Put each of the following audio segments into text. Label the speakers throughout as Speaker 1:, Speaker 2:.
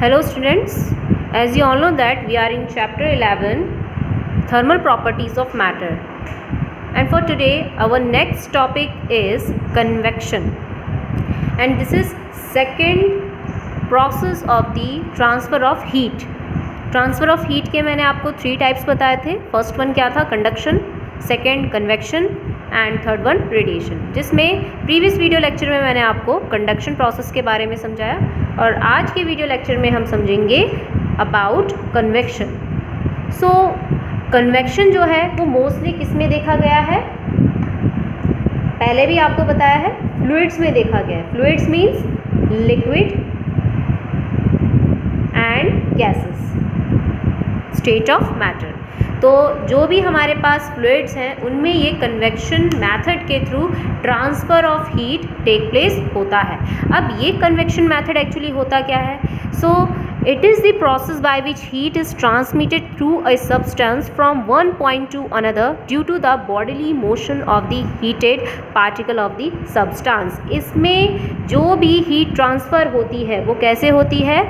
Speaker 1: Hello students, as you all know that we are in chapter 11 thermal properties of matter, and for today our next topic is convection, and this is second process of the transfer of heat. Transfer of heat के मैंने आपको 3 types बताए थे. First one क्या था? Conduction, second convection and third one radiation, जिसमें previous video lecture में मैंने आपको कंडक्शन प्रोसेस के बारे में समझाया और आज के वीडियो लेक्चर में हम समझेंगे अबाउट कन्वेक्शन. सो कन्वेक्शन जो है वो मोस्टली किस में देखा गया है? पहले भी आपको बताया है, फ्लूइड्स में देखा गया है. Fluids means liquid and gases, state of matter. तो जो भी हमारे पास फ्लूइड्स हैं उनमें ये कन्वेक्शन मेथड के through transfer of heat take place होता है. अब ये कन्वेक्शन मेथड एक्चुअली होता क्या है? So it is the process by which heat is transmitted through a substance from one point to another due to the bodily motion of the heated particle of the substance. इसमें जो भी heat transfer होती है वो कैसे होती है?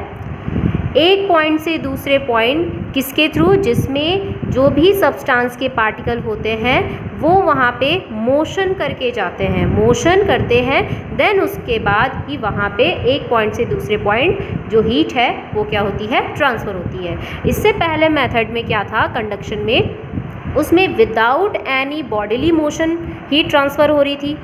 Speaker 1: एक पॉइंट से दूसरे पॉइंट किसके थ्रू? जिसमें जो भी सब्सटेंस के पार्टिकल होते हैं वो वहाँ पे मोशन करके जाते हैं, मोशन करते हैं, देन उसके बाद ही वहाँ पे एक पॉइंट से दूसरे पॉइंट जो हीट है वो क्या होती है? ट्रांसफ़र होती है. इससे पहले मेथड में क्या था? कंडक्शन में, उसमें without any bodily motion heat transfer हो रही थी.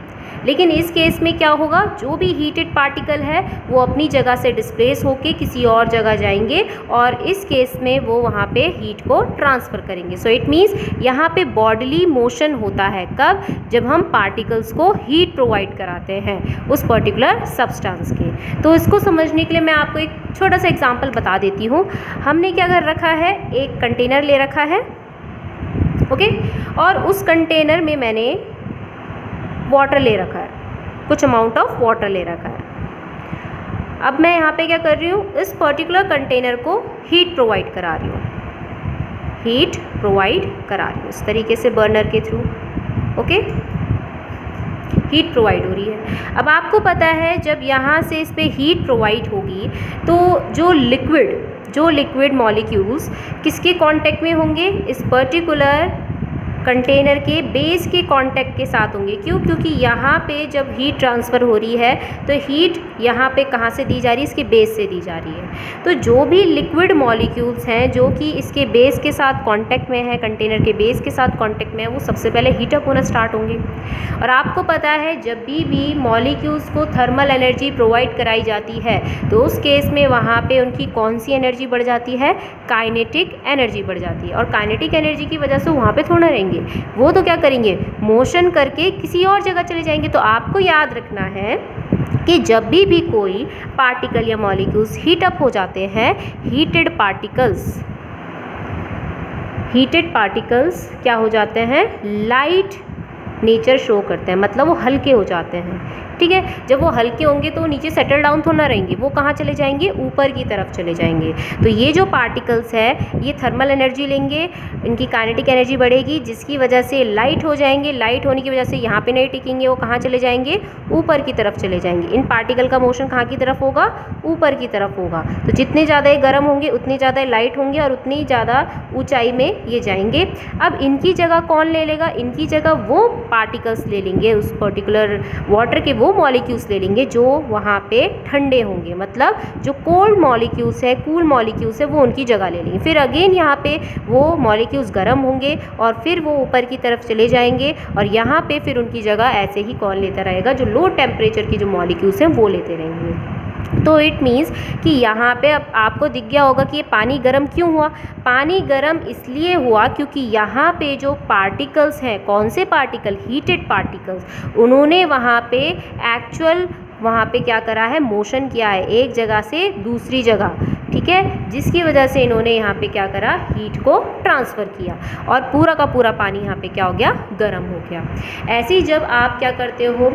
Speaker 1: लेकिन इस केस में क्या होगा? जो भी हीटेड पार्टिकल है वो अपनी जगह से डिस्प्लेस होके किसी और जगह जाएंगे और इस केस में वो वहाँ पे हीट को ट्रांसफ़र करेंगे. सो इट मीन्स यहाँ पे बॉडीली मोशन होता है. कब? जब हम पार्टिकल्स को हीट प्रोवाइड कराते हैं उस पर्टिकुलर सब्सटेंस के. तो इसको समझने के लिए मैं आपको एक छोटा सा एग्जाम्पल बता देती हूँ. हमने क्या कर रखा है? एक कंटेनर ले रखा है, ओके, और उस कंटेनर में मैंने वाटर ले रखा है, कुछ अमाउंट ऑफ वाटर ले रखा है. अब मैं यहाँ पे क्या कर रही हूँ? इस पर्टिकुलर कंटेनर को हीट प्रोवाइड करा रही हूँ, हीट प्रोवाइड करा रही हूँ इस तरीके से बर्नर के थ्रू, ओके, हीट प्रोवाइड हो रही है. अब आपको पता है जब यहाँ से इस पर हीट प्रोवाइड होगी तो जो लिक्विड मॉलिक्यूल्स किसके कांटेक्ट में होंगे? इस पर्टिकुलर कंटेनर के बेस के कांटेक्ट के साथ होंगे. क्यों? क्योंकि यहाँ पे जब हीट ट्रांसफ़र हो रही है तो हीट यहाँ पे कहाँ से दी जा रही है? इसके बेस से दी जा रही है. तो जो भी लिक्विड मॉलिक्यूल्स हैं जो कि इसके बेस के साथ कांटेक्ट में है, कंटेनर के बेस के साथ कांटेक्ट में है, वो सबसे पहले हीटअप होना स्टार्ट होंगे. और आपको पता है जब भी मॉलिक्यूल्स को थर्मल एनर्जी प्रोवाइड कराई जाती है तो उस केस में वहाँ पर उनकी कौन सी एनर्जी बढ़ जाती है? काइनेटिक एनर्जी बढ़ जाती है. और काइनेटिक एनर्जी की वजह से वहाँ पर थोड़ा रहेंगे, वो तो क्या करेंगे? मोशन करके किसी और जगह चले जाएंगे. तो आपको याद रखना है कि जब भी कोई पार्टिकल या मॉलिक्यूल्स हीट अप हो जाते हैं, हीटेड पार्टिकल्स क्या हो जाते हैं? लाइट नेचर शो करते हैं, मतलब वो हल्के हो जाते हैं. ठीक है, जब वो हल्के होंगे तो नीचे सेटल डाउन तो ना रहेंगे, वो कहाँ चले जाएंगे? ऊपर की तरफ चले जाएंगे. तो ये जो पार्टिकल्स है ये थर्मल एनर्जी लेंगे, इनकी काइनेटिक एनर्जी बढ़ेगी जिसकी वजह से लाइट हो जाएंगे. लाइट होने की वजह से यहाँ पे नहीं टिकेंगे, वो कहाँ चले जाएंगे? ऊपर की तरफ चले जाएंगे. इन पार्टिकल का मोशन कहाँ की तरफ होगा? ऊपर की तरफ होगा. तो जितने ज़्यादा ये गर्म होंगे उतनी ज़्यादा लाइट होंगे और उतनी ज़्यादा ऊंचाई में ये जाएंगे. अब इनकी जगह कौन ले लेगा? इनकी जगह वो पार्टिकल्स ले लेंगे, उस पर्टिकुलर वाटर के वो मॉलिक्यूल्स ले लेंगे जो वहाँ पे ठंडे होंगे. मतलब जो कोल्ड मॉलिक्यूल्स है, कूल मॉलिक्यूल्स है, वो उनकी जगह ले लेंगे. फिर अगेन यहाँ पे वो मॉलिक्यूल्स गर्म होंगे और फिर वो ऊपर की तरफ चले जाएंगे और यहाँ पे फिर उनकी जगह ऐसे ही कौन लेता रहेगा? जो लो टेम्परेचर की जो मॉलिक्यूल्स हैं वो लेते रहेंगे. तो इट मीन्स कि यहाँ पे अब आपको दिख गया होगा कि ये पानी गर्म क्यों हुआ? पानी गर्म इसलिए हुआ क्योंकि यहाँ पे जो पार्टिकल्स हैं, कौन से पार्टिकल? हीटेड पार्टिकल्स, उन्होंने वहाँ पे एक्चुअल वहाँ पे क्या करा है? मोशन किया है एक जगह से दूसरी जगह. ठीक है, जिसकी वजह से इन्होंने यहाँ पे क्या करा? हीट को ट्रांसफ़र किया और पूरा का पूरा पानी यहाँ पे क्या हो गया? गर्म हो गया. ऐसे ही जब आप क्या करते हो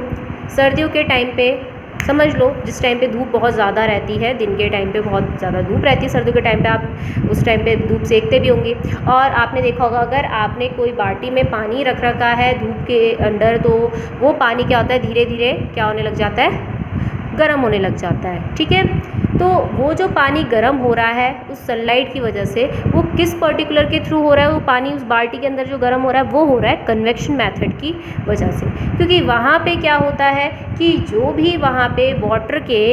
Speaker 1: सर्दियों के टाइम पे, समझ लो जिस टाइम पे धूप बहुत ज़्यादा रहती है, दिन के टाइम पे बहुत ज़्यादा धूप रहती है, सर्दियों के टाइम पे आप उस टाइम पे धूप सेकते भी होंगे. और आपने देखा होगा अगर आपने कोई बाल्टी में पानी रख रखा है धूप के अंदर तो वो पानी क्या होता है? धीरे धीरे क्या होने लग जाता है? गर्म होने लग जाता है. ठीक है, तो वो जो पानी गर्म हो रहा है उस सनलाइट की वजह से, वो किस पर्टिकुलर के थ्रू हो रहा है, वो पानी उस बाल्टी के अंदर जो गर्म हो रहा है वो हो रहा है कन्वेक्शन मेथड की वजह से। क्योंकि वहाँ पे क्या होता है कि जो भी वहाँ पे वाटर के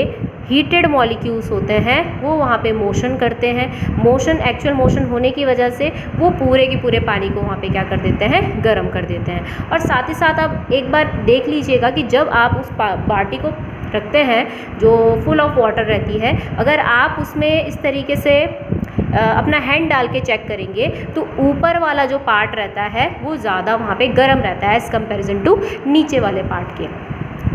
Speaker 1: हीटेड मॉलिक्यूल्स होते हैं वो वहाँ पे मोशन करते हैं। मोशन, एक्चुअल मोशन होने की वजह से वो पूरे के पूरे पानी को वहाँ पे क्या कर देते हैं, गर्म कर देते हैं। और साथ ही साथ आप एक बार देख लीजिएगा कि जब आप उस बाल्टी को रखते हैं जो फुल ऑफ वाटर रहती है, अगर आप उसमें इस तरीके से अपना हैंड डाल के चेक करेंगे तो ऊपर वाला जो पार्ट रहता है वो ज़्यादा वहाँ पे गर्म रहता है एज़ कंपैरिजन टू नीचे वाले पार्ट के,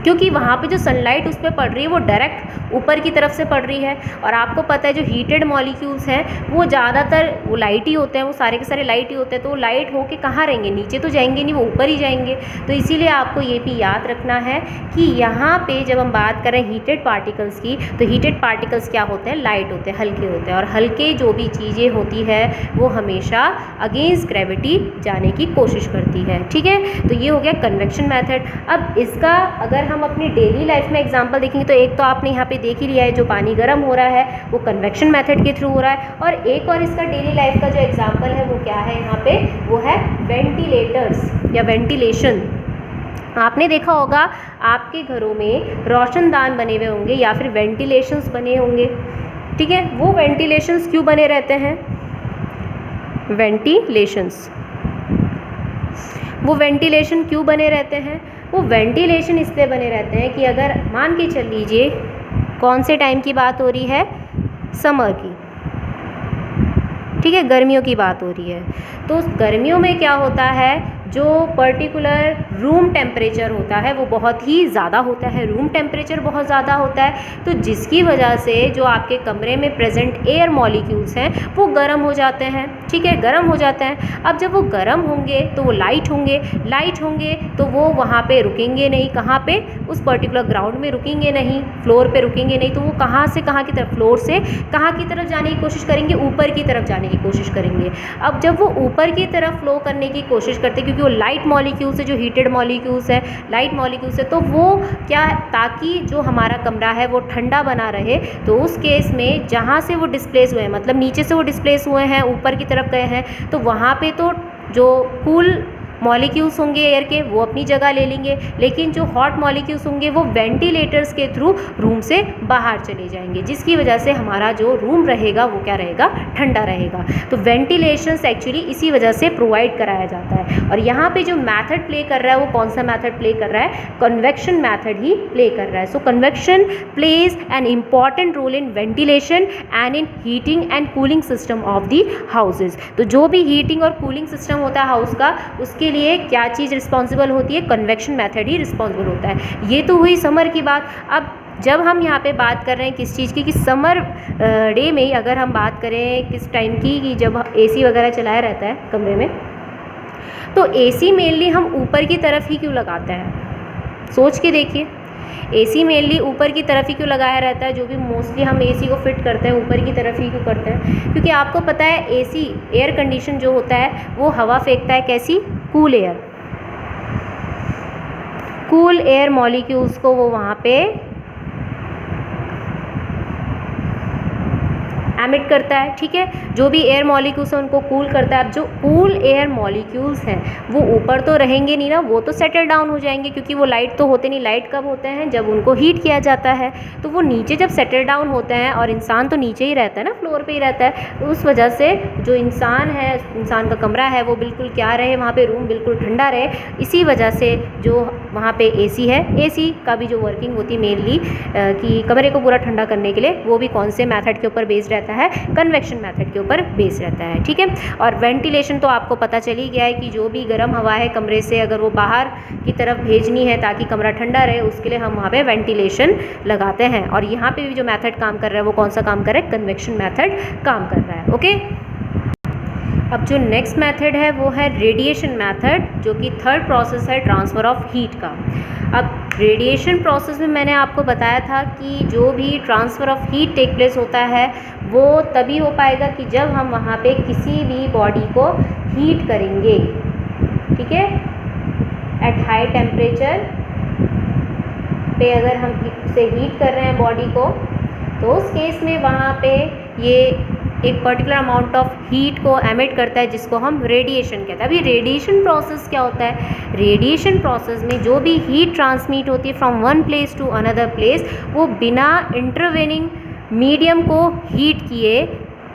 Speaker 1: क्योंकि वहाँ पे जो सनलाइट उस पर पड़ रही है वो डायरेक्ट ऊपर की तरफ से पड़ रही है। और आपको पता है जो हीटेड मॉलिक्यूल्स हैं वो ज़्यादातर वो लाइट ही होते हैं, वो सारे के सारे लाइट ही होते हैं। तो वो लाइट होके कहाँ रहेंगे, नीचे तो जाएंगे नहीं, वो ऊपर ही जाएंगे। तो इसीलिए आपको ये भी याद रखना है कि यहाँ पे जब हम बात करें हीटेड पार्टिकल्स की, तो हीटेड पार्टिकल्स क्या होते हैं, लाइट होते हैं, हल्के होते हैं। और हल्के जो भी चीज़ें होती है वो हमेशा अगेंस्ट ग्रेविटी जाने की कोशिश करती है। ठीक है, तो ये हो गया कन्वेक्शन मैथड। अब इसका अगर हम अपनी डेली लाइफ में एग्जांपल देखेंगे तो एक तो आपने यहाँ पे देख ही लिया है, जो पानी गर्म हो रहा है वो कन्वेक्शन मेथड के थ्रू हो रहा है। और एक और इसका डेली लाइफ का जो एग्जांपल है वो क्या है यहाँ पे, वो है वेंटिलेटर्स या वेंटिलेशन। आपने देखा होगा आपके घरों में रोशनदान बने हुए होंगे या फिर वेंटिलेशंस बने होंगे। ठीक है, वो वेंटिलेशंस क्यों बने रहते हैं, वेंटिलेशंस, वो वेंटिलेशन क्यों बने रहते हैं, वो वेंटिलेशन इसलिए बने रहते हैं कि अगर मान के चल लीजिए कौन से टाइम की बात हो रही है, समर की, ठीक है, गर्मियों की बात हो रही है। तो गर्मियों में क्या होता है, जो पर्टिकुलर रूम टेम्परेचर होता है वो बहुत ही ज़्यादा होता है, रूम टेम्परेचर बहुत ज़्यादा होता है। तो जिसकी वजह से जो आपके कमरे में प्रेजेंट एयर मॉलिक्यूल्स हैं वो गर्म हो जाते हैं। ठीक है, गर्म हो जाते हैं। अब जब वो गर्म होंगे तो वो लाइट होंगे, लाइट होंगे तो वो वहाँ पे रुकेंगे नहीं, कहाँ पे, उस पर्टिकुलर ग्राउंड में रुकेंगे नहीं, फ्लोर पे रुकेंगे नहीं। तो वो कहाँ से कहाँ की तरफ, फ्लोर से कहाँ की तरफ जाने की कोशिश करेंगे, ऊपर की तरफ जाने की कोशिश करेंगे। अब जब वो ऊपर की तरफ फ्लो करने की कोशिश करते हैं, क्योंकि वो लाइट मॉलिक्यूल्स है, जो हीटेड मॉलिक्यूल्स है, लाइट मॉलिक्यूल्स है, तो वो क्या, ताकि जो हमारा कमरा है वो ठंडा बना रहे, तो उस केस में जहाँ से वो डिस्प्लेस हुए हैं, मतलब नीचे से वो डिस्प्लेस हुए हैं ऊपर की तरफ गए हैं, तो वहाँ पे तो जो कूल मॉलिक्यूल्स होंगे एयर के वो अपनी जगह ले लेंगे, लेकिन जो हॉट मॉलिक्यूल्स होंगे वो वेंटिलेटर्स के थ्रू रूम से बाहर चले जाएंगे, जिसकी वजह से हमारा जो रूम रहेगा वो क्या रहेगा, ठंडा रहेगा। तो वेंटिलेशंस एक्चुअली इसी वजह से प्रोवाइड कराया जाता है। और यहाँ पे जो मैथड प्ले कर रहा है वो कौन सा मैथड प्ले कर रहा है, कन्वेक्शन मैथड ही प्ले कर रहा है। So convection plays an important role in ventilation and in heating and cooling system of the houses. तो जो भी हीटिंग और कूलिंग सिस्टम होता है हाउस का, उसके लिए क्या चीज़ रिस्पॉन्सिबल होती है, कन्वेक्शन मेथड ही रिस्पॉन्सिबल होता है। ये तो हुई समर की बात। अब जब हम यहाँ पे बात कर रहे हैं किस चीज़ की, कि समर डे में अगर हम बात करें किस टाइम की, कि जब एसी वगैरह चलाया रहता है कमरे में, तो एसी मेनली हम ऊपर की तरफ ही क्यों लगाते हैं, सोच के देखिए। एसी मेनली ऊपर की तरफ ही क्यों लगाया रहता है, जो भी मोस्टली हम एसी को फिट करते हैं ऊपर की तरफ ही क्यों करते हैं, क्योंकि आपको पता है एसी एयर कंडीशन जो होता है वो हवा फेंकता है, कैसी, cool air, cool air molecules को वो वहाँ पे एमिट करता है। ठीक है, जो भी एयर मॉलिक्यूल्स हैं उनको कूल करता है। अब जो कूल एयर मॉलिक्यूल्स हैं वो ऊपर तो रहेंगे नहीं ना, वो तो सेटल डाउन हो जाएंगे, क्योंकि वो लाइट तो होते नहीं। लाइट कब होते हैं, जब उनको हीट किया जाता है। तो वो नीचे जब सेटल डाउन होते हैं, और इंसान तो नीचे ही रहता है ना, फ्लोर पे ही रहता है, तो उस वजह से जो इंसान है, इंसान का कमरा है वो बिल्कुल क्या रहे, वहाँ पर रूम बिल्कुल ठंडा रहे। इसी वजह से जो वहाँ पर एसी है, एसी का भी जो वर्किंग होती है मेनली कि कमरे को पूरा ठंडा करने के लिए, वो भी कौन से मैथड के ऊपर बेस्ड रहता है, कन्वेक्शन मेथड के ऊपर बेस रहता है। ठीक है, और वेंटिलेशन तो आपको पता चल ही गया है कि जो भी गर्म हवा है कमरे से अगर वो बाहर की तरफ भेजनी है ताकि कमरा ठंडा रहे, उसके लिए हम वहाँ पे वेंटिलेशन लगाते हैं। और यहाँ पे भी जो मेथड काम कर रहा है वो कौन सा काम कर रहा है, कन्वेक्शन मेथड काम कर रहा है। ओके, अब जो नेक्स्ट मेथड है वो है रेडिएशन मेथड, जो कि थर्ड प्रोसेस है ट्रांसफ़र ऑफ हीट का। अब रेडिएशन प्रोसेस में मैंने आपको बताया था कि जो भी transfer of heat take place होता है वो तभी हो पाएगा कि जब हम वहाँ पे किसी भी बॉडी को हीट करेंगे। ठीक है, एट हाई टेम्परेचर पे अगर हम उसे हीट कर रहे हैं बॉडी को, तो उस केस में वहाँ पे ये एक पर्टिकुलर अमाउंट ऑफ हीट को एमिट करता है, जिसको हम रेडिएशन कहते हैं। अभी रेडिएशन प्रोसेस क्या होता है? रेडिएशन प्रोसेस में जो भी हीट ट्रांसमिट होती है from one place to another place, वो बिना इंटरवेनिंग मीडियम को हीट किए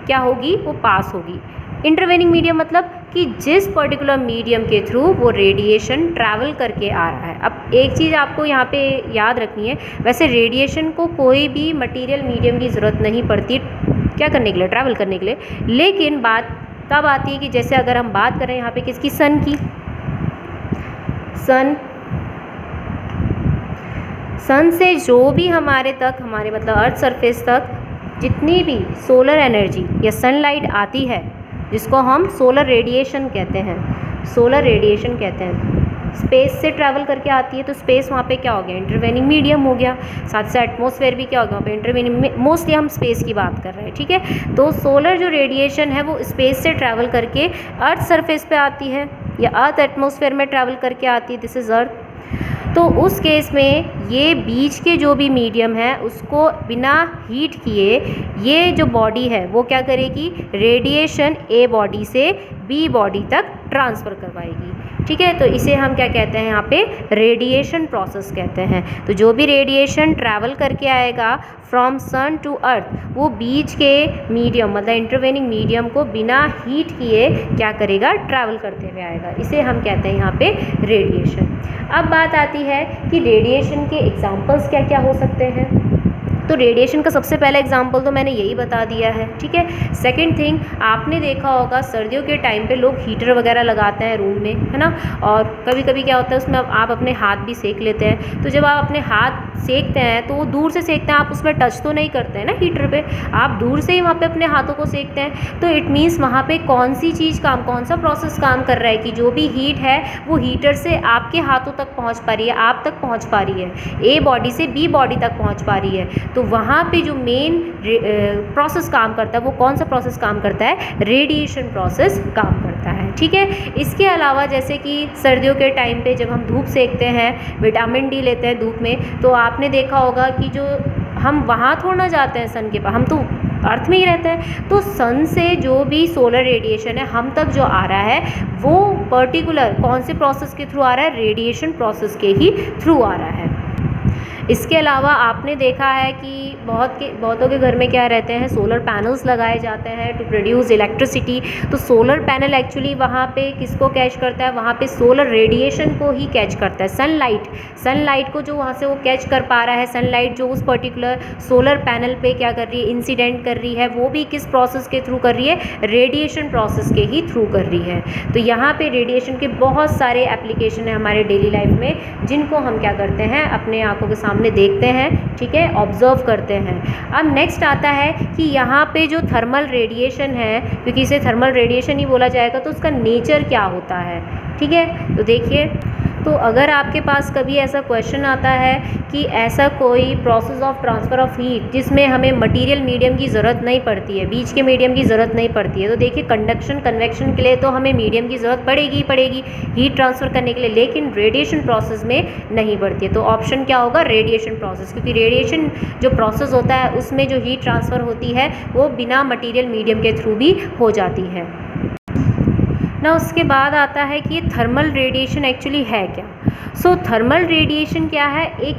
Speaker 1: क्या होगी? वो पास होगी। इंटरवेनिंग मीडियम मतलब कि जिस पर्टिकुलर मीडियम के थ्रू वो रेडिएशन ट्रैवल करके आ रहा है। अब एक चीज़ आपको यहाँ पे याद रखनी है, वैसे रेडिएशन को कोई भी मटेरियल मीडियम की ज़रूरत नहीं पड़ती क्या करने के लिए? ट्रैवल करने के लिए। लेकिन बात तब आती है कि जैसे अगर हम बात करें यहाँ पे किसकी? सन की। सन से जो भी हमारे तक, हमारे मतलब अर्थ सरफेस तक जितनी भी सोलर एनर्जी या सनलाइट आती है, जिसको हम सोलर रेडिएशन कहते हैं, सोलर रेडिएशन कहते हैं, स्पेस से ट्रैवल करके आती है। तो स्पेस वहाँ पे क्या हो गया? इंटरवेनिंग मीडियम हो गया। साथ से एटमॉस्फेयर भी क्या हो गया? वहाँ पे इंटरवेनिंग, मोस्टली हम स्पेस की बात कर रहे हैं, ठीक है। तो सोलर जो रेडिएशन है वो स्पेस से ट्रैवल करके अर्थ सरफेस पे आती है या अर्थ एटमॉस्फेयर में ट्रैवल करके आती है, दिस इज़ अर्थ। तो उस केस में ये बीच के जो भी मीडियम है उसको बिना हीट किए ये जो बॉडी है वो क्या करेगी? रेडिएशन ए बॉडी से बी बॉडी तक ट्रांसफ़र करवाएगी, ठीक है। तो इसे हम क्या कहते हैं? यहाँ पे रेडिएशन प्रोसेस कहते हैं। तो जो भी रेडिएशन ट्रैवल करके आएगा फ्रॉम सन टू अर्थ, वो बीच के मीडियम मतलब इंटरवेनिंग मीडियम को बिना हीट किए क्या करेगा? ट्रैवल करते हुए आएगा। इसे हम कहते हैं यहाँ पे रेडिएशन। अब बात आती है कि रेडिएशन के एग्जाम्पल्स क्या क्या हो सकते हैं। तो रेडिएशन का सबसे पहला एग्जाम्पल तो मैंने यही बता दिया है, ठीक है। सेकंड थिंग, आपने देखा होगा सर्दियों के टाइम पे लोग हीटर वगैरह लगाते हैं रूम में, है ना। और कभी कभी क्या होता है उसमें आप अपने हाथ भी सेक लेते हैं। तो जब आप अपने हाथ सेकते हैं तो वो दूर से सेकते हैं, आप उसमें टच तो नहीं करते हैं ना हीटर पे, आप दूर से ही वहाँ पे अपने हाथों को सेकते हैं। तो इट मीन्स वहाँ पे कौन सी चीज़ काम, कौन सा प्रोसेस काम कर रहा है कि जो भी हीट है वो हीटर से आपके हाथों तक पहुँच पा रही है, आप तक पहुँच पा रही है, ए बॉडी से बी बॉडी तक पहुँच पा रही है। तो वहाँ पे जो मेन प्रोसेस काम करता है वो कौन सा प्रोसेस काम करता है? रेडिएशन प्रोसेस काम करता है, ठीक है। इसके अलावा जैसे कि सर्दियों के टाइम पे जब हम धूप सेकते हैं, विटामिन डी लेते हैं धूप में, तो आपने देखा होगा कि जो हम वहाँ थोड़ा ना जाते हैं सन के पास, हम तो अर्थ में ही रहते हैं। तो सन से जो भी सोलर रेडिएशन है हम तक जो आ रहा है वो पर्टिकुलर कौन से प्रोसेस के थ्रू आ रहा है? रेडिएशन प्रोसेस के ही थ्रू आ रहा है। इसके अलावा आपने देखा है कि बहुतों के घर में क्या रहते हैं? सोलर पैनल्स लगाए जाते हैं टू प्रोड्यूस इलेक्ट्रिसिटी। तो सोलर पैनल एक्चुअली वहाँ पे किसको कैच करता है? वहाँ पे सोलर रेडिएशन को ही कैच करता है, सनलाइट को जो वहाँ से वो कैच कर पा रहा है। सनलाइट जो उस पर्टिकुलर सोलर पैनल पे क्या कर रही है? इंसिडेंट कर रही है, वो भी किस प्रोसेस के थ्रू कर रही है? रेडिएशन प्रोसेस के ही थ्रू कर रही है। तो यहाँ पे रेडिएशन के बहुत सारे एप्लीकेशन है हमारे डेली लाइफ में, जिनको हम क्या करते हैं? अपने आंखों के सामने देखते हैं, ठीक है, ऑब्जर्व करते हैं। अब नेक्स्ट आता है कि यहाँ पे जो थर्मल रेडिएशन है, क्योंकि इसे थर्मल रेडिएशन ही बोला जाएगा, तो उसका नेचर क्या होता है, ठीक है। तो देखिए, तो अगर आपके पास कभी ऐसा क्वेश्चन आता है कि ऐसा कोई process of transfer of heat जिसमें हमें मटेरियल मीडियम की ज़रूरत नहीं पड़ती है, बीच के मीडियम की ज़रूरत नहीं पड़ती है, तो देखिए कंडक्शन कन्वेक्शन के लिए तो हमें मीडियम की ज़रूरत पड़ेगी हीट ट्रांसफ़र करने के लिए, लेकिन रेडिएशन प्रोसेस में नहीं पड़ती है। तो ऑप्शन क्या होगा? रेडिएशन प्रोसेस, क्योंकि रेडिएशन जो प्रोसेस होता है उसमें जो हीट ट्रांसफ़र होती है वो बिना मटीरियल मीडियम के थ्रू भी हो जाती है ना। उसके बाद आता है कि थर्मल रेडिएशन एक्चुअली है क्या। सो थर्मल रेडिएशन क्या है? एक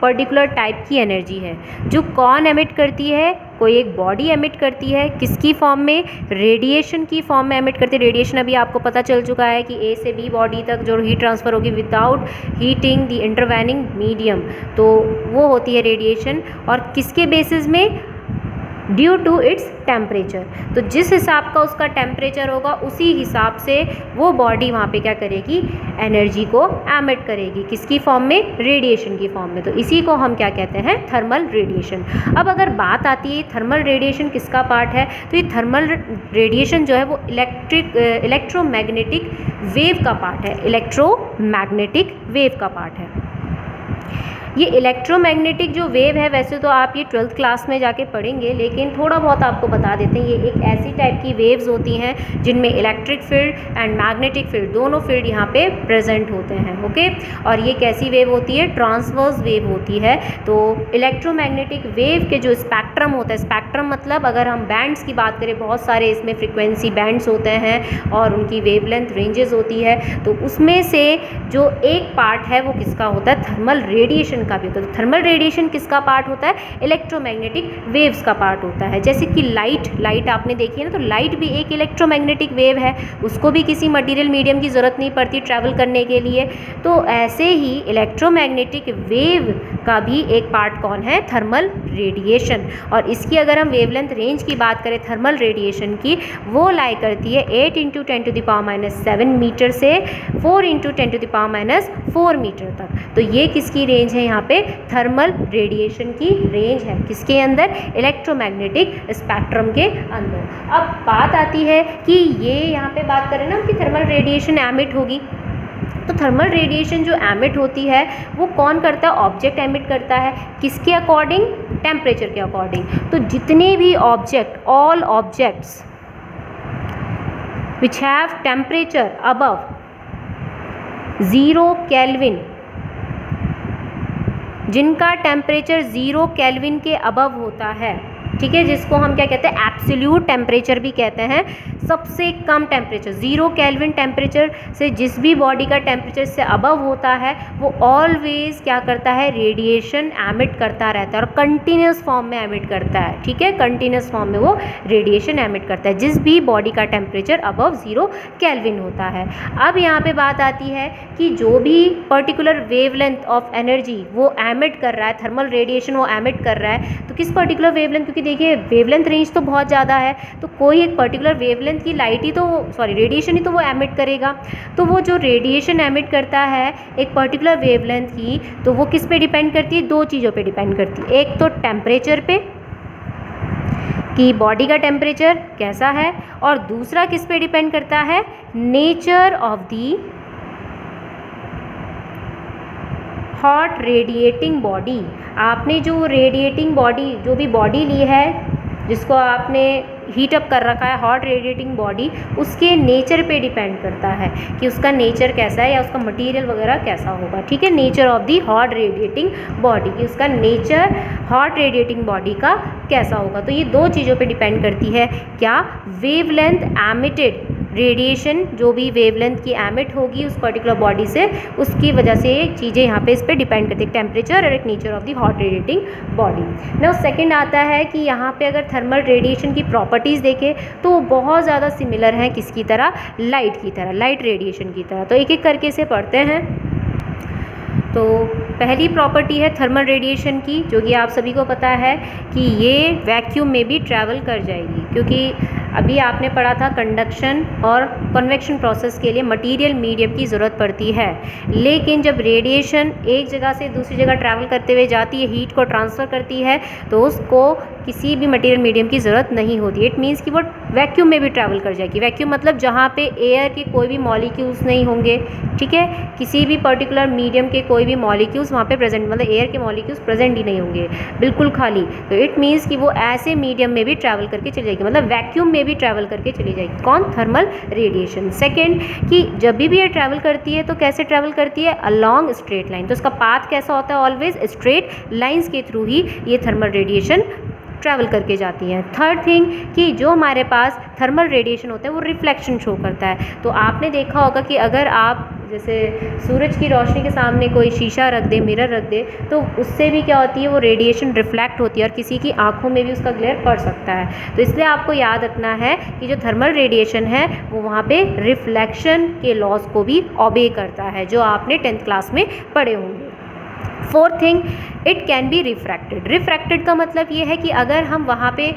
Speaker 1: पर्टिकुलर टाइप की एनर्जी है जो कौन एमिट करती है? कोई एक बॉडी एमिट करती है। किसकी फॉर्म में? रेडिएशन की फॉर्म में एमिट करती है। रेडिएशन अभी आपको पता चल चुका है कि ए से बी बॉडी तक जो हीट ट्रांसफ़र होगी without heating the intervening medium, तो वो होती है रेडिएशन। और किसके बेसिस में? Due to its temperature. तो जिस हिसाब का उसका टेम्परेचर होगा उसी हिसाब से वो बॉडी वहाँ पे क्या करेगी? एनर्जी को एमिट करेगी। किसकी फॉर्म में? रेडिएशन की फॉर्म में। तो इसी को हम क्या कहते हैं? Thermal radiation. अब अगर बात आती है थर्मल रेडिएशन किसका पार्ट है, तो ये थर्मल रेडिएशन जो है वो इलेक्ट्रोमैग्नेटिक वेव का पार्ट है, इलेक्ट्रोमैग्नेटिक वेव का पार्ट है। ये इलेक्ट्रोमैग्नेटिक जो वेव है, वैसे तो आप ये 12th क्लास में जाके पढ़ेंगे, लेकिन थोड़ा बहुत आपको बता देते हैं। ये एक ऐसी टाइप की वेव्स होती हैं जिनमें electric field and magnetic field दोनों फील्ड यहाँ पे प्रेजेंट होते हैं। ओके, और ये कैसी वेव होती है? ट्रांसवर्स वेव होती है। तो इलेक्ट्रोमैग्नेटिक वेव के जो स्पेक्ट्रम होता है, स्पेक्ट्रम मतलब अगर हम बैंड्स की बात करें, बहुत सारे इसमें फ्रिक्वेंसी बैंड्स होते हैं और उनकी वेवलेंथ रेंजेस होती है। तो उसमें से जो एक पार्ट है वो किसका होता है? थर्मल रेडिएशन का भी होता है। तो थर्मल रेडिएशन किसका पार्ट होता है? इलेक्ट्रोमैग्नेटिक वेव्स का पार्ट होता है। जैसे कि लाइट आपने देखी है ना, तो लाइट भी एक इलेक्ट्रोमैग्नेटिक वेव है, उसको भी किसी मटेरियल मीडियम की ज़रूरत नहीं पड़ती ट्रैवल करने के लिए। तो ऐसे ही इलेक्ट्रोमैग्नेटिक वेव का भी एक पार्ट कौन है? Thermal radiation. और इसकी अगर हम वेवलेंथ रेंज की बात करें थर्मल रेडिएशन की, वो लाई करती है 8 × 10⁻⁷ मीटर से 4 × 10⁻⁴ मीटर तक। तो ये किसकी रेंज है? यहाँ पे थर्मल रेडिएशन की रेंज है। किसके अंदर? इलेक्ट्रोमैग्नेटिक स्पेक्ट्रम के अंदर। अब बात आती है कि ये यहाँ पे बात करें ना कि थर्मल रेडिएशन एमिट होगी, तो थर्मल रेडिएशन जो एमिट होती है वो कौन करता है? ऑब्जेक्ट एमिट करता है। किसके अकॉर्डिंग? टेम्परेचर के अकॉर्डिंग। तो जितने भी object, all objects which have temperature above 0 kelvin, जिनका टेम्परेचर 0 केल्विन के अबव होता है, ठीक है, जिसको हम क्या कहते हैं? एब्सोल्यूट टेम्परेचर भी कहते हैं। सबसे कम टेम्परेचर 0 केल्विन टेम्परेचर से जिस भी बॉडी का टेम्परेचर से अबव होता है वो ऑलवेज क्या करता है? रेडिएशन एमिट करता रहता है और कंटिन्यूस फॉर्म में एमिट करता है। ठीक है, कंटिन्यूस फॉर्म में वो रेडिएशन एमिट करता है जिस भी बॉडी का टेम्परेचर अबव 0 केल्विन होता है। अब यहाँ पे बात आती है कि जो भी पर्टिकुलर वेवलेंथ ऑफ एनर्जी वो एमिट कर रहा है, थर्मल रेडिएशन वो एमिट कर रहा है, तो किस पर्टिकुलर वेवलेंथ, क्योंकि देखिए वेवलेंथ रेंज तो बहुत ज़्यादा है, तो कोई एक पर्टिकुलर वेवलेंथ की लाइट ही तो रेडिएशन ही तो वो एमिट करेगा। तो वो जो रेडिएशन एमिट करता है एक पर्टिकुलर वेवलेंथ की, तो वो किस पे डिपेंड करती है? 2 चीज़ों पे डिपेंड करती है। एक तो टेम्परेचर पे कि बॉडी का टेम्परेचर कैसा है, और दूसरा किस पे डिपेंड करता है? Nature of the hot radiating body. आपने जो रेडिएटिंग बॉडी, जो भी बॉडी ली है जिसको आपने हीट अप कर रखा है, हॉट रेडिएटिंग बॉडी, उसके नेचर पे डिपेंड करता है कि उसका नेचर कैसा है या उसका मटेरियल वगैरह कैसा होगा। ठीक है, nature of the hot radiating body, कि उसका नेचर हॉट रेडिएटिंग बॉडी का कैसा होगा। तो ये 2 चीज़ों पे डिपेंड करती है। क्या? वेवलेंथ एमिटेड रेडिएशन, जो भी वेवलेंथ की एमिट होगी उस पर्टिकुलर बॉडी से, उसकी वजह से चीज़ें यहाँ पे इस पर डिपेंड करती है, टेम्परेचर और एक nature of the hot radiating body. Now second आता है कि यहाँ पे अगर थर्मल रेडिएशन की प्रॉपर्टीज़ देखें तो वो बहुत ज़्यादा सिमिलर हैं किसकी तरह? लाइट की तरह, लाइट रेडिएशन की तरह। तो एक एक करके इसे पढ़ते हैं। तो पहली प्रॉपर्टी है थर्मल रेडिएशन की, जो कि आप सभी को पता है कि ये वैक्यूम में भी ट्रैवल कर जाएगी, क्योंकि अभी आपने पढ़ा था कंडक्शन और कन्वेक्शन प्रोसेस के लिए मटेरियल मीडियम की ज़रूरत पड़ती है। लेकिन जब रेडिएशन एक जगह से दूसरी जगह ट्रैवल करते हुए जाती है, हीट को ट्रांसफ़र करती है, तो उसको किसी भी मटेरियल मीडियम की ज़रूरत नहीं होती। इट मीन्स कि वो वैक्यूम में भी ट्रैवल कर जाएगी। वैक्यूम मतलब जहाँ पे एयर के कोई भी मॉलिक्यूल्स नहीं होंगे, ठीक है, किसी भी पर्टिकुलर मीडियम के कोई भी मॉलिक्यूल्स वहाँ पे प्रेजेंट, मतलब एयर के मॉलिक्यूल्स प्रेजेंट ही नहीं होंगे, बिल्कुल खाली। तो इट मीन्स कि वो ऐसे मीडियम में भी ट्रैवल करके चली जाएगी, मतलब वैक्यूम में भी ट्रैवल करके चली जाएगी। कौन? Thermal radiation. सेकेंड, कि जब भी ये ट्रैवल करती है तो कैसे ट्रैवल करती है? Along straight line. तो उसका पाथ कैसा होता है? ऑलवेज स्ट्रेट लाइन्स के थ्रू ही ये थर्मल रेडिएशन ट्रैवल करके जाती हैं। थर्ड थिंग, कि जो हमारे पास थर्मल रेडिएशन होता है वो रिफ्लेक्शन शो करता है। तो आपने देखा होगा कि अगर आप जैसे सूरज की रोशनी के सामने कोई शीशा रख दे, मिरर रख दे, तो उससे भी क्या होती है? वो रेडिएशन रिफ्लेक्ट होती है और किसी की आंखों में भी उसका ग्लेयर पड़ सकता है। तो इसलिए आपको याद रखना है कि जो थर्मल रेडिएशन है वो वहाँ पे रिफ्लेक्शन के लॉज को भी ओबे करता है, जो आपने 10th क्लास में पढ़े होंगे। Fourth thing, it can be refracted. Refracted का मतलब ये है कि अगर हम वहाँ पे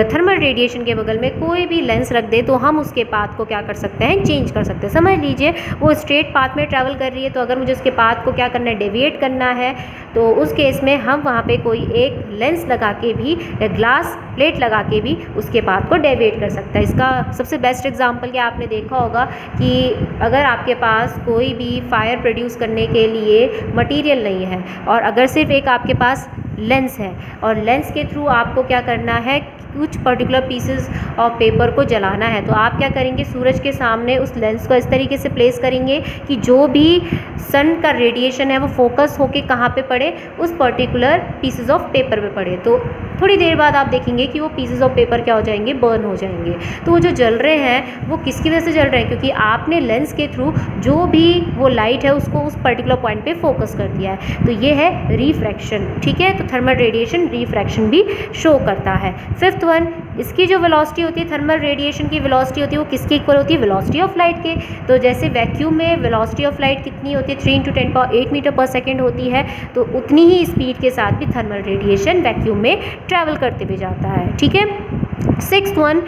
Speaker 1: थर्मल रेडिएशन के बगल में कोई भी लेंस रख दे तो हम उसके पाथ को क्या कर सकते हैं? चेंज कर सकते हैं। समझ लीजिए वो स्ट्रेट पाथ में ट्रैवल कर रही है, तो अगर मुझे उसके पाथ को क्या करना है? डेविएट करना है, तो उस केस में हम वहाँ पे कोई एक लेंस लगा के भी या ग्लास प्लेट लगा के भी उसके पाथ को डेविएट कर सकता है। इसका सबसे बेस्ट एग्जांपल क्या आपने देखा होगा कि अगर आपके पास कोई भी फायर प्रोड्यूस करने के लिए मटेरियल नहीं है, है। और अगर सिर्फ एक आपके पास लेंस है और लेंस के थ्रू आपको क्या करना है, कुछ पर्टिकुलर पीसेस ऑफ पेपर को जलाना है, तो आप क्या करेंगे, सूरज के सामने उस लेंस को इस तरीके से प्लेस करेंगे कि जो भी सन का रेडिएशन है वो फोकस होके कहाँ पे पड़े, उस पर्टिकुलर पीसेस ऑफ पेपर पे पड़े। तो थोड़ी देर बाद आप देखेंगे कि वो पीसेस ऑफ पेपर क्या हो जाएंगे, बर्न हो जाएंगे। तो वो जो जल रहे हैं वो किसकी वजह से जल रहे हैं, क्योंकि आपने लेंस के थ्रू जो भी वो लाइट है उसको उस पर्टिकुलर पॉइंट पे फोकस कर दिया है। तो ये है रिफ्रैक्शन, ठीक है। तो थर्मल रेडिएशन रिफ्रैक्शन भी शो करता है। फिफ्थ वन, इसकी जो वेलोसिटी होती है, थर्मल रेडिएशन की वेलोसिटी होती है, वो किसके इक्वल होती है, वेलोसिटी ऑफ लाइट के। तो जैसे वैक्यूम में वेलोसिटी ऑफ लाइट कितनी होती है, 3 × 10⁸ मीटर पर सेकेंड होती है, तो उतनी ही स्पीड के साथ भी थर्मल रेडिएशन वैक्यूम में ट्रैवल करते हुए जाता है, ठीक है। सिक्स्थ वन,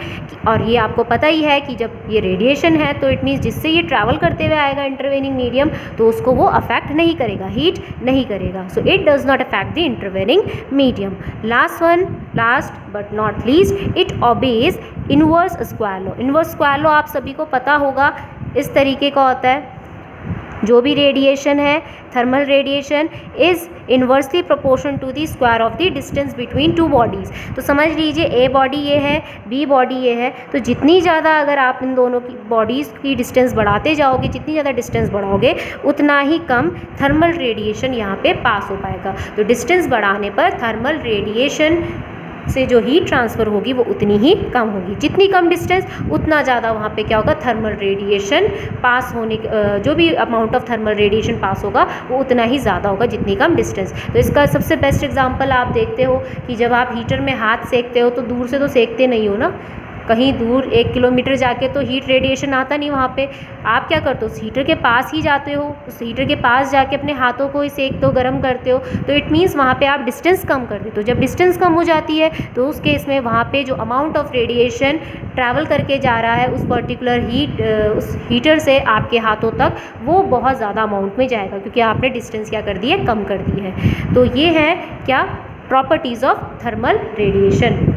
Speaker 1: और ये आपको पता ही है कि जब ये रेडिएशन है तो इट मीन्स जिससे ये ट्रैवल करते हुए आएगा इंटरवेनिंग मीडियम, तो उसको वो अफेक्ट नहीं करेगा, हीट नहीं करेगा। So it does not affect the intervening medium. Last one, last but not least, it obeys inverse square law. Inverse square law आप सभी को पता होगा, इस तरीके का होता है, जो भी रेडिएशन है, thermal radiation is inversely proportion to the square of the distance between two bodies. तो समझ लीजिए ए बॉडी ये है, बी बॉडी ये है, तो जितनी ज़्यादा अगर आप इन दोनों की बॉडीज़ की डिस्टेंस बढ़ाते जाओगे, जितनी ज़्यादा डिस्टेंस बढ़ाओगे उतना ही कम थर्मल रेडिएशन यहाँ पे पास हो पाएगा। तो डिस्टेंस बढ़ाने पर थर्मल रेडिएशन से जो हीट ट्रांसफ़र होगी वो उतनी ही कम होगी। जितनी कम डिस्टेंस उतना ज़्यादा वहाँ पे क्या होगा, थर्मल रेडिएशन पास होने, जो भी अमाउंट ऑफ थर्मल रेडिएशन पास होगा वो उतना ही ज़्यादा होगा जितनी कम डिस्टेंस। तो इसका सबसे बेस्ट एग्जांपल आप देखते हो कि जब आप हीटर में हाथ सेकते हो तो दूर से तो सेकते नहीं हो ना, कहीं दूर 1 किलोमीटर जाके तो हीट रेडिएशन आता नहीं वहाँ पे। आप क्या करते हो, उस हीटर के पास ही जाते हो, उस हीटर के पास जाके अपने हाथों को ही सेकते हो, गर्म करते हो, तो इट मीन्स वहाँ पे आप डिस्टेंस कम कर देते हो। जब डिस्टेंस कम हो जाती है तो उस केस में वहाँ पे जो अमाउंट ऑफ रेडिएशन ट्रैवल करके जा रहा है उस पर्टिकुलर उस हीटर से आपके हाथों तक, वो बहुत ज़्यादा अमाउंट में जाएगा, क्योंकि आपने डिस्टेंस क्या कर दी है, कम कर दी है। तो ये है क्या, प्रॉपर्टीज़ ऑफ थर्मल रेडिएशन।